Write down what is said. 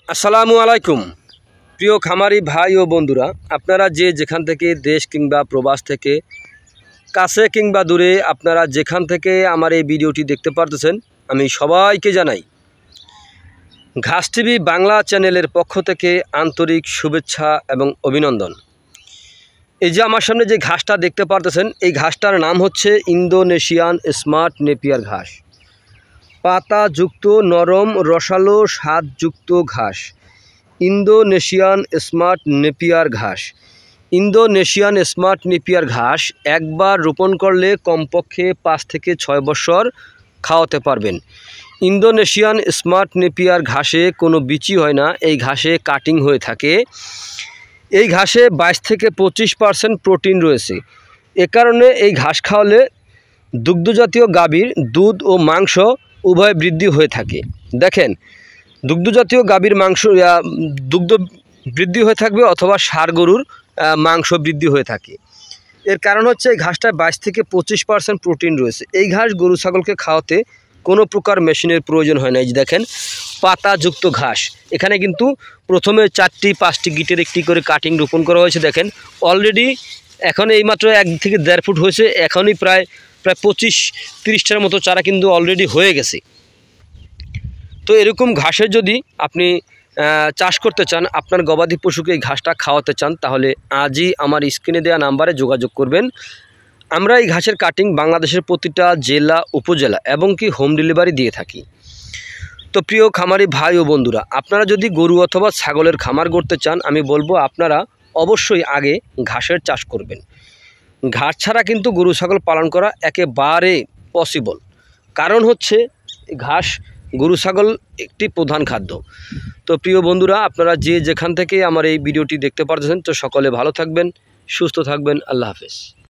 আসসালামু আলাইকুম প্রিয় খামারি ভাই ও বন্ধুরা, আপনারা যে যেখান থেকে দেশ কিংবা প্রবাস থেকে কাছে কিংবা দূরে আপনারা যেখান থেকে আমার এই ভিডিওটি দেখতে পারতেছেন, আমি সবাইকে জানাই ঘাস টিভি বাংলা চ্যানেলের পক্ষ থেকে আন্তরিক শুভেচ্ছা এবং অভিনন্দন। এই যে আমার সামনে যে ঘাসটা দেখতে পারতেছেন, এই ঘাসটার নাম হচ্ছে ইন্দোনেশিয়ান স্মার্ট নেপিয়ার ঘাস। পাতাযুক্ত নরম রসালো স্বাদযুক্ত ঘাস, ইন্দোনেশিয়ান স্মার্ট নেপিয়ার ঘাস। ইন্দোনেশিয়ান স্মার্ট নেপিয়ার ঘাস একবার রোপণ করলে কমপক্ষে 5 থেকে 6 বছর খাওয়াতে পারবেন। ইন্দোনেশিয়ান স্মার্ট নেপিয়ার ঘাসে কোনো বিচি হয় না, এই ঘাসে কাটিং হয়ে থাকে। এই ঘাসে 22 থেকে 25% প্রোটিন রয়েছে। এ কারণে এই ঘাস খাওয়ালে দুগ্ধজাতীয় গাভীর দুধ ও মাংস উভয় বৃদ্ধি হয়ে থাকে। দেখেন, দুগ্ধজাতীয় গাভীর মাংস দুগ্ধ বৃদ্ধি হয়ে থাকবে অথবা ষাঁড় গরুর মাংস বৃদ্ধি হয়ে থাকে। এর কারণ হচ্ছে এই ঘাসটায় 22 থেকে 25% প্রোটিন রয়েছে। এই ঘাস গরু ছাগলকে খাওয়াতে কোনো প্রকার মেশিনের প্রয়োজন হয় না। এই যে দেখেন, পাতাযুক্ত ঘাস। এখানে কিন্তু প্রথমে 4টি 5টি গিটের একটি করে কাটিং রোপণ করা হয়েছে। দেখেন, অলরেডি এখন এইমাত্র 1 থেকে 1.5 ফুট হয়েছে, এখনই প্রায় 25-30টার মতো চারা কিন্তু অলরেডি হয়ে গেছে। তো এরকম ঘাসের যদি আপনি চাষ করতে চান, আপনার গবাদি পশুকে এই ঘাসটা খাওয়াতে চান, তাহলে আজই আমার স্ক্রিনে দেওয়া নাম্বারে যোগাযোগ করবেন। আমরা এই ঘাসের কাটিং বাংলাদেশের প্রতিটা জেলা উপজেলা এবং কি হোম ডেলিভারি দিয়ে থাকি। তো প্রিয় খামারি ভাই ও বন্ধুরা, আপনারা যদি গরু অথবা ছাগলের খামার করতে চান, আমি বলবো আপনারা অবশ্যই আগে ঘাসের চাষ করবেন। ঘাস ছাড়া কিন্তু গরু ছাগল পালন করা একেবারে পসিবল। কারণ হচ্ছে ঘাস গরু ছাগল একটি প্রধান খাদ্য। তো প্রিয় বন্ধুরা, আপনারা যে যেখান থেকে আমার এই ভিডিওটি দেখতে পারতেছেন, তো সকলে ভালো থাকবেন, সুস্থ থাকবেন। আল্লাহ হাফেজ।